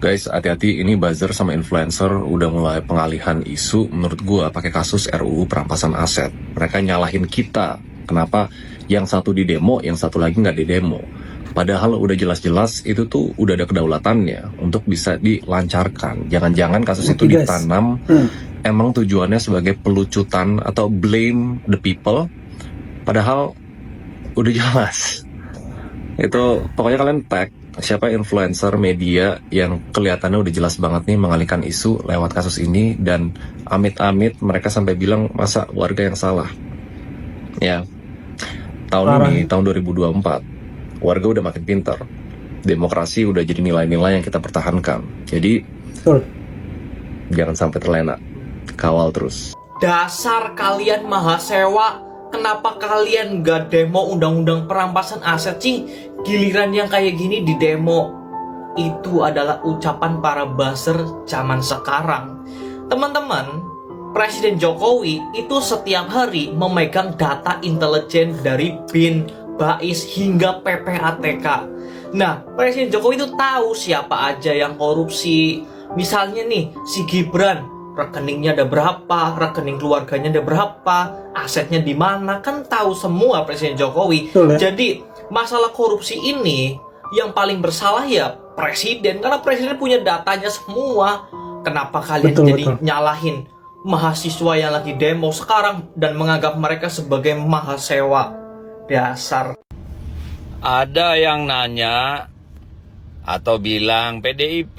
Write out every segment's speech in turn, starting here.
Guys, hati-hati, ini buzzer sama influencer udah mulai pengalihan isu menurut gua pakai kasus RUU perampasan aset. Mereka nyalahin kita. Kenapa yang satu di demo, yang satu lagi nggak di demo? Padahal udah jelas-jelas itu tuh udah ada kedaulatannya untuk bisa dilancarkan. Jangan-jangan kasus itu ditanam emang tujuannya sebagai pelucutan atau blame the people. Padahal udah jelas. Itu pokoknya kalian tag siapa influencer media yang kelihatannya udah jelas banget nih mengalihkan isu lewat kasus ini, dan amit-amit mereka sampai bilang masa warga yang salah. Ya, tahun ini, tahun 2024, warga udah makin pintar. Demokrasi udah jadi nilai-nilai yang kita pertahankan. Jadi, jangan sampai terlena. Kawal terus. Dasar kalian mahasewa. Kenapa kalian gak demo undang-undang perampasan aset sih? Giliran yang kayak gini di demo. Itu adalah ucapan para buzzer zaman sekarang. Teman-teman, Presiden Jokowi itu setiap hari memegang data intelijen dari BIN, BAIS hingga PPATK. Nah, Presiden Jokowi itu tahu siapa aja yang korupsi. Misalnya nih, si Gibran, rekeningnya ada berapa, rekening keluarganya ada berapa, asetnya di mana, kan tahu semua Presiden Jokowi. Jadi masalah korupsi ini yang paling bersalah ya Presiden, karena Presiden punya datanya semua. Kenapa kalian nyalahin mahasiswa yang lagi demo sekarang dan menganggap mereka sebagai mahasewa? Dasar. Ada yang nanya atau bilang, PDIP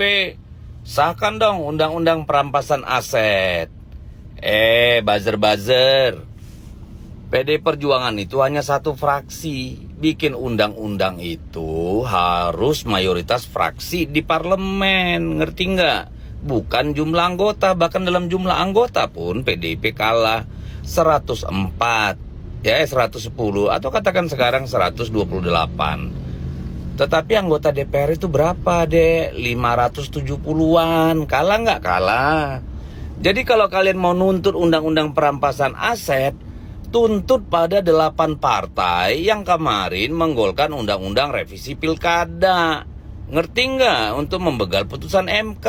sahkan dong undang-undang perampasan aset. Buzzer-buzzer, PD Perjuangan itu hanya satu fraksi. Bikin undang-undang itu harus mayoritas fraksi di parlemen, ngerti nggak? Bukan jumlah anggota, bahkan dalam jumlah anggota pun PDIP kalah 104, 110, atau katakan sekarang 128. Tetapi anggota DPR itu berapa, Dek? 570-an. Kalah nggak? Kalah. Jadi kalau kalian mau nuntut undang-undang perampasan aset, tuntut pada 8 partai yang kemarin menggolkan undang-undang revisi pilkada. Ngerti nggak? Untuk membegal putusan MK.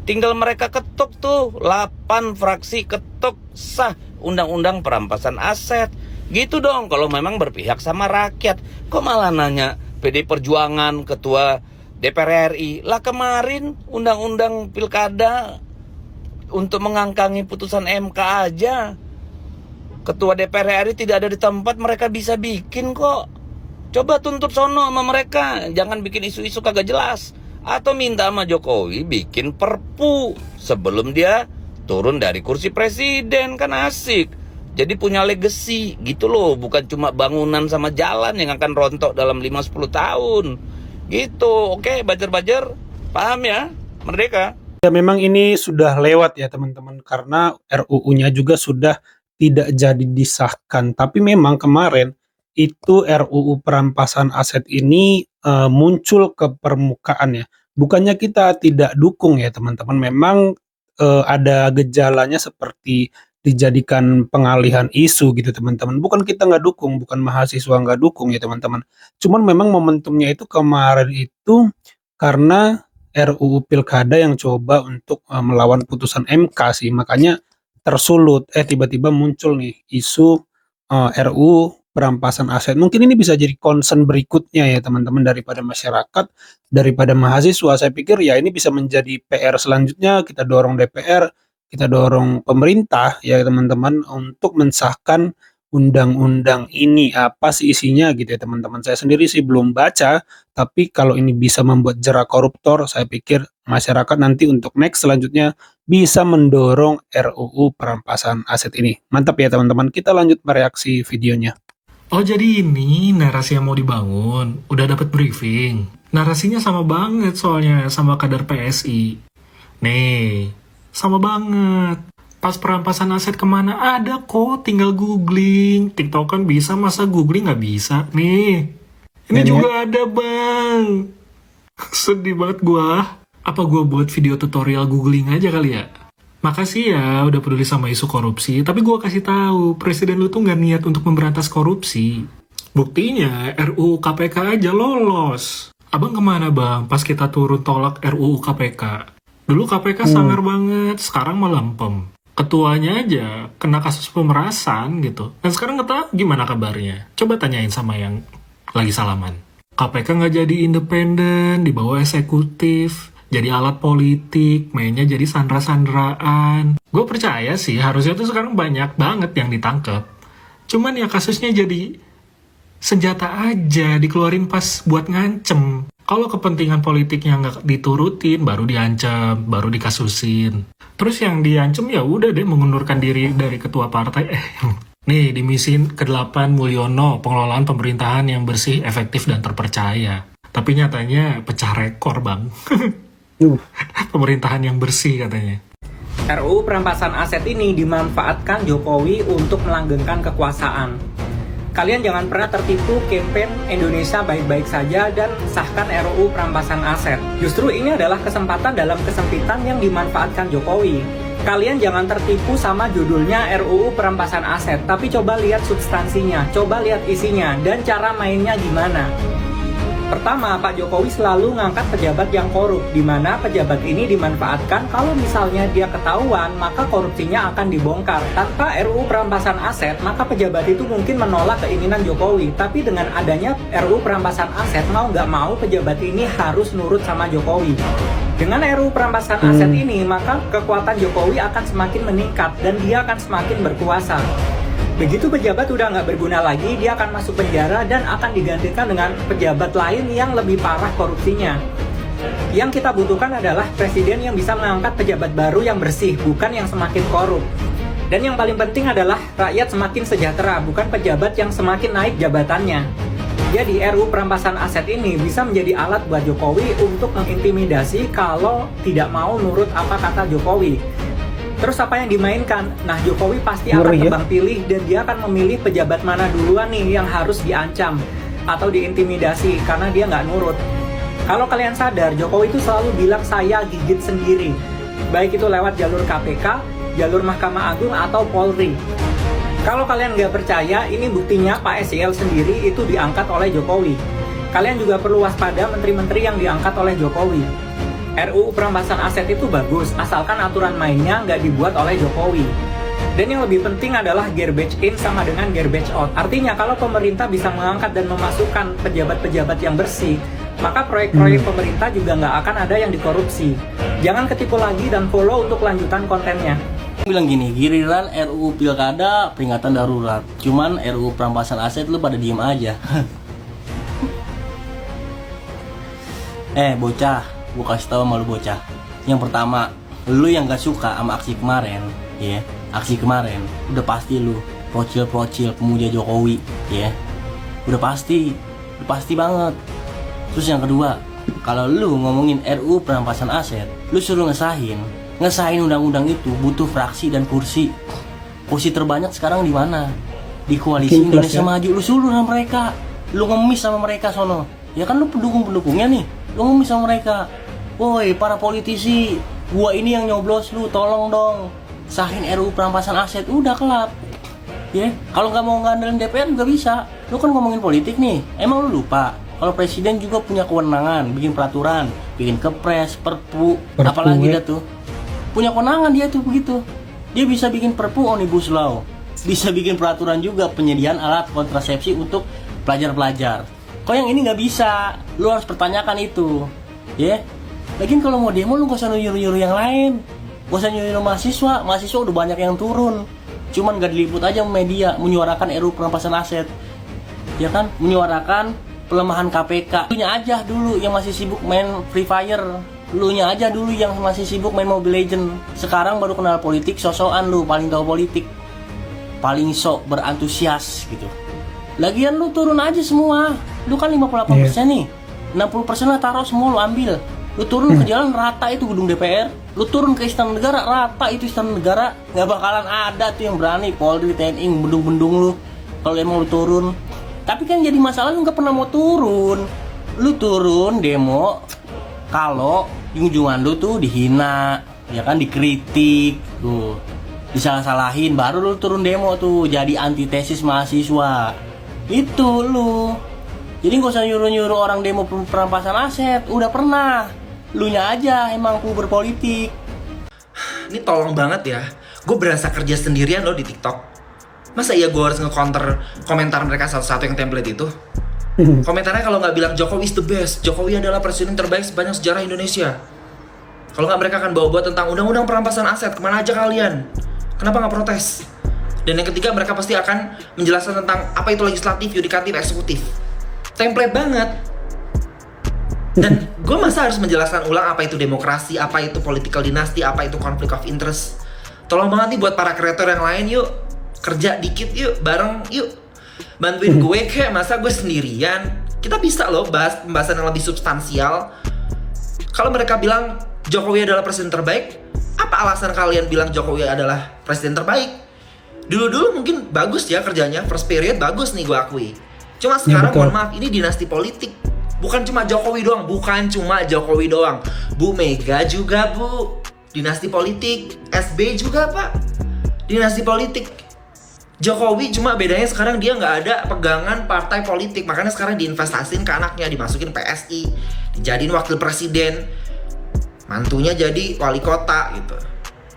Tinggal mereka ketuk tuh, 8 fraksi ketuk sah undang-undang perampasan aset. Gitu dong kalau memang berpihak sama rakyat. Kok malah nanya PD Perjuangan, Ketua DPR RI. Lah kemarin undang-undang pilkada untuk mengangkangi putusan MK aja, Ketua DPR RI tidak ada di tempat, mereka bisa bikin kok. Coba tuntut sono sama mereka, jangan bikin isu-isu kagak jelas. Atau minta sama Jokowi bikin perpu sebelum dia turun dari kursi presiden, kan asik. Jadi punya legacy gitu loh, bukan cuma bangunan sama jalan yang akan rontok dalam 5-10 tahun. Gitu, oke, buzzer-buzzer, paham ya? Merdeka. Ya memang ini sudah lewat ya teman-teman, karena RUU-nya juga sudah tidak jadi disahkan. Tapi memang kemarin itu RUU perampasan aset ini muncul ke permukaan ya. Bukannya kita tidak dukung ya teman-teman, memang ada gejalanya seperti dijadikan pengalihan isu gitu teman-teman. Bukan kita nggak dukung, bukan mahasiswa nggak dukung ya teman-teman. Cuman memang momentumnya itu kemarin itu karena RUU Pilkada yang coba untuk melawan putusan MK sih. Makanya tersulut, tiba-tiba muncul nih isu RUU perampasan aset. Mungkin ini bisa jadi concern berikutnya ya teman-teman, daripada masyarakat, daripada mahasiswa. Saya pikir ya ini bisa menjadi PR selanjutnya. Kita dorong DPR, kita dorong pemerintah ya teman-teman untuk mensahkan undang-undang ini. Apa sih isinya gitu ya teman-teman. Saya sendiri sih belum baca, tapi kalau ini bisa membuat jerak koruptor, saya pikir masyarakat nanti untuk next selanjutnya bisa mendorong RUU perampasan aset ini. Mantap ya teman-teman, kita lanjut mereaksi videonya. Oh jadi ini narasi yang mau dibangun, udah dapat briefing. Narasinya sama banget soalnya sama kadar PSI. Nih, sama banget. Pas perampasan aset kemana ada kok, tinggal googling. TikTok kan bisa, masa googling nggak bisa? Nih, ini juga ada bang. Sedih banget gua. Apa gua buat video tutorial googling aja kali ya? Makasih ya udah peduli sama isu korupsi, tapi gua kasih tahu presiden lu tuh nggak niat untuk memberantas korupsi. Buktinya RUU KPK aja lolos. Abang kemana bang pas kita turun tolak RUU KPK? Dulu KPK sangar banget, sekarang melempem. Ketuanya aja kena kasus pemerasan gitu. Dan sekarang nggak tahu gimana kabarnya. Coba tanyain sama yang lagi salaman. KPK nggak jadi independen, dibawa eksekutif, jadi alat politik, mainnya jadi sandra-sandraan. Gue percaya sih harusnya tuh sekarang banyak banget yang ditangkep. Cuman ya kasusnya jadi senjata aja, dikeluarin pas buat ngancem. Kalau kepentingan politiknya nggak diturutin, baru diancam, baru dikasusin. Terus yang diancem ya udah deh mengundurkan diri dari ketua partai. Nih di misi ke-8 Mulyono, pengelolaan pemerintahan yang bersih, efektif, dan terpercaya. Tapi nyatanya pecah rekor bang. Pemerintahan yang bersih katanya. RUU perampasan aset ini dimanfaatkan Jokowi untuk melanggengkan kekuasaan. Kalian jangan pernah tertipu campaign Indonesia baik-baik saja dan sahkan RUU perampasan aset. Justru ini adalah kesempatan dalam kesempitan yang dimanfaatkan Jokowi. Kalian jangan tertipu sama judulnya RUU perampasan aset, tapi coba lihat substansinya, coba lihat isinya, dan cara mainnya gimana. Pertama, Pak Jokowi selalu ngangkat pejabat yang korup, di mana pejabat ini dimanfaatkan kalau misalnya dia ketahuan, maka korupsinya akan dibongkar. Tanpa RUU perampasan aset, maka pejabat itu mungkin menolak keinginan Jokowi. Tapi dengan adanya RUU perampasan aset, mau nggak mau pejabat ini harus nurut sama Jokowi. Dengan RUU perampasan aset ini, maka kekuatan Jokowi akan semakin meningkat dan dia akan semakin berkuasa. Begitu pejabat udah nggak berguna lagi, dia akan masuk penjara dan akan digantikan dengan pejabat lain yang lebih parah korupsinya. Yang kita butuhkan adalah presiden yang bisa mengangkat pejabat baru yang bersih, bukan yang semakin korup. Dan yang paling penting adalah rakyat semakin sejahtera, bukan pejabat yang semakin naik jabatannya. Jadi RUU perampasan aset ini bisa menjadi alat buat Jokowi untuk mengintimidasi kalau tidak mau nurut apa kata Jokowi. Terus apa yang dimainkan? Nah, Jokowi pasti akan tebang pilih dan dia akan memilih pejabat mana duluan nih yang harus diancam atau diintimidasi karena dia nggak nurut. Kalau kalian sadar, Jokowi itu selalu bilang saya gigit sendiri. Baik itu lewat jalur KPK, jalur Mahkamah Agung atau Polri. Kalau kalian nggak percaya, ini buktinya Pak SEL sendiri itu diangkat oleh Jokowi. Kalian juga perlu waspada menteri-menteri yang diangkat oleh Jokowi. RUU perampasan aset itu bagus, asalkan aturan mainnya nggak dibuat oleh Jokowi. Dan yang lebih penting adalah garbage in sama dengan garbage out. Artinya kalau pemerintah bisa mengangkat dan memasukkan pejabat-pejabat yang bersih, maka proyek-proyek pemerintah juga nggak akan ada yang dikorupsi. Jangan ketipu lagi dan follow untuk lanjutan kontennya. Bilang gini, giliran RUU Pilkada peringatan darurat, cuman RUU perampasan aset lu pada diem aja. Bocah, gue kasih tau sama lu bocah. Yang pertama, lu yang gak suka sama aksi kemarin, ya, aksi kemarin, udah pasti lu procil pemuja Jokowi, ya, udah pasti banget. Terus yang kedua, kalau lu ngomongin RUU perampasan aset, lu suruh ngesahin undang-undang itu butuh fraksi dan kursi. Kursi terbanyak sekarang di mana? Di koalisi Indonesia Maju. Lu suruh sama mereka, lu ngemis sama mereka sono. Ya kan lu pendukungnya nih, lu ngemis sama mereka. Woi para politisi, gua ini yang nyoblos lu, tolong dong sahin RUU perampasan aset, udah kelap. Ya, kalau nggak mau ngandelin DPR juga bisa. Lu kan ngomongin politik nih, emang lu lupa kalau presiden juga punya kewenangan bikin peraturan, bikin kepres, perpu apalagi dah tuh. Punya kewenangan dia tuh begitu. Dia bisa bikin perpu omnibus law, bisa bikin peraturan juga penyediaan alat kontrasepsi untuk pelajar-pelajar. Kok yang ini nggak bisa? Lu harus pertanyakan itu, ya. Lagian kalau mau demo lu gak usah nyuruh-nyuruh yang lain, gak usah nyuruh mahasiswa udah banyak yang turun. Cuman gak diliput aja media menyuarakan RUU perampasan aset, ya kan? Menyuarakan pelemahan KPK. Lunya aja dulu yang masih sibuk main Free Fire, lunya aja dulu yang masih sibuk main Mobile Legend. Sekarang baru kenal politik, sosokan lu paling tahu politik, paling sok berantusias gitu. Lagian lu turun aja semua. Lu kan 58% nih, 60% lah taruh semua lu ambil. Lu turun ke jalan rata itu gedung DPR, lu turun ke Istana Negara rata itu Istana Negara. Nggak bakalan ada tuh yang berani Polri, TNI bendung-bendung lu kalau emang lu turun. Tapi kan jadi masalah lu nggak pernah mau turun. Lu turun demo kalau junjungan lu tuh dihina, ya kan, dikritik tuh, disalah-salahin, baru lu turun demo tuh jadi antitesis mahasiswa. Itu lu. Jadi nggak usah nyuruh-nyuruh orang demo perampasan aset. Udah pernah. Lu nya aja emang puber politik. Ini tolong banget ya. Gue berasa kerja sendirian loh di TikTok. Masa iya gue harus nge-counter komentar mereka satu-satu yang template itu? Komentarnya kalau nggak bilang Jokowi is the best, Jokowi adalah presiden terbaik sepanjang sejarah Indonesia. Kalau nggak mereka akan bawa-bawa tentang undang-undang perampasan aset, kemana aja kalian? Kenapa nggak protes? Dan yang ketiga mereka pasti akan menjelaskan tentang apa itu legislatif, yudikatif, eksekutif. Template banget. Dan gue masa harus menjelaskan ulang apa itu demokrasi, apa itu political dynasty, apa itu conflict of interest. Tolong banget nih buat para kreator yang lain, yuk kerja dikit yuk, bareng yuk. Bantuin gue kayak masa gue sendirian. Kita bisa loh bahas pembahasan yang lebih substansial. Kalau mereka bilang Jokowi adalah presiden terbaik, apa alasan kalian bilang Jokowi adalah presiden terbaik? Dulu-dulu mungkin bagus ya kerjanya, first period bagus nih gue akui. Cuma sekarang mohon maaf, ini dinasti politik. Bukan cuma Jokowi doang, Bu Mega juga bu, dinasti politik. SB juga pak, dinasti politik. Jokowi cuma bedanya sekarang dia nggak ada pegangan partai politik, makanya sekarang diinvestasin ke anaknya, dimasukin PSI, dijadiin wakil presiden, mantunya jadi wali kota gitu,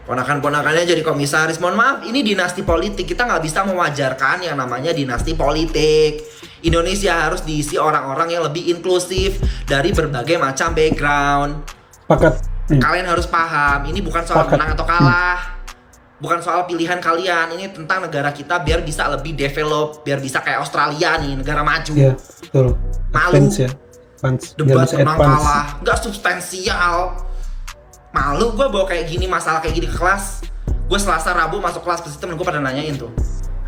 ponakan-ponakannya jadi komisaris. Mohon maaf, ini dinasti politik, kita nggak bisa mewajarkan yang namanya dinasti politik. Indonesia harus diisi orang-orang yang lebih inklusif dari berbagai macam background. Sepakat. Kalian harus paham, ini bukan soal menang atau kalah, bukan soal pilihan kalian, ini tentang negara kita biar bisa lebih develop, biar bisa kayak Australia nih, negara maju. Iya, betul. Malu. Advance ya. Advance. Biar Debat bisa menang advance. kalah, nggak substansial. Malu gue bawa kayak gini, masalah kayak gini ke kelas. Gue Selasa Rabu masuk kelas, pasti temen gue pada nanyain tuh,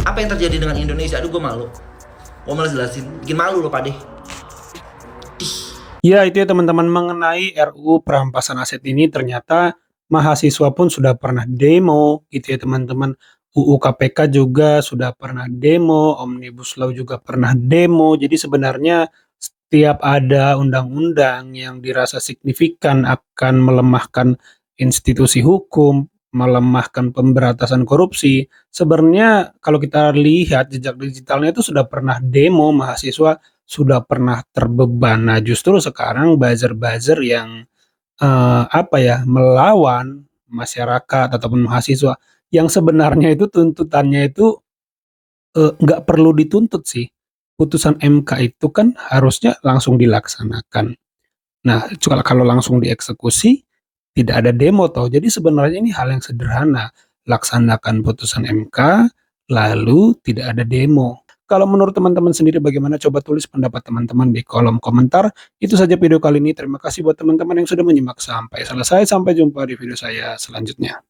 apa yang terjadi dengan Indonesia? Aduh gue malu. Gue malah jelasin, bikin malu loh Pak deh. Ya, itu ya teman-teman mengenai RUU perampasan aset ini, ternyata mahasiswa pun sudah pernah demo gitu ya teman-teman. UU KPK juga sudah pernah demo, Omnibus Law juga pernah demo. Jadi sebenarnya setiap ada undang-undang yang dirasa signifikan akan melemahkan institusi hukum, melemahkan pemberantasan korupsi, sebenarnya kalau kita lihat jejak digitalnya itu sudah pernah demo, mahasiswa sudah pernah terbeban. Nah, justru sekarang buzzer-buzzer yang melawan masyarakat ataupun mahasiswa yang sebenarnya itu tuntutannya itu nggak perlu dituntut sih. Putusan MK itu kan harusnya langsung dilaksanakan. Nah, kalau langsung dieksekusi tidak ada demo toh. Jadi sebenarnya ini hal yang sederhana. Laksanakan putusan MK lalu tidak ada demo. Kalau menurut teman-teman sendiri bagaimana? Coba tulis pendapat teman-teman di kolom komentar. Itu saja video kali ini. Terima kasih buat teman-teman yang sudah menyimak sampai selesai. Sampai jumpa di video saya selanjutnya.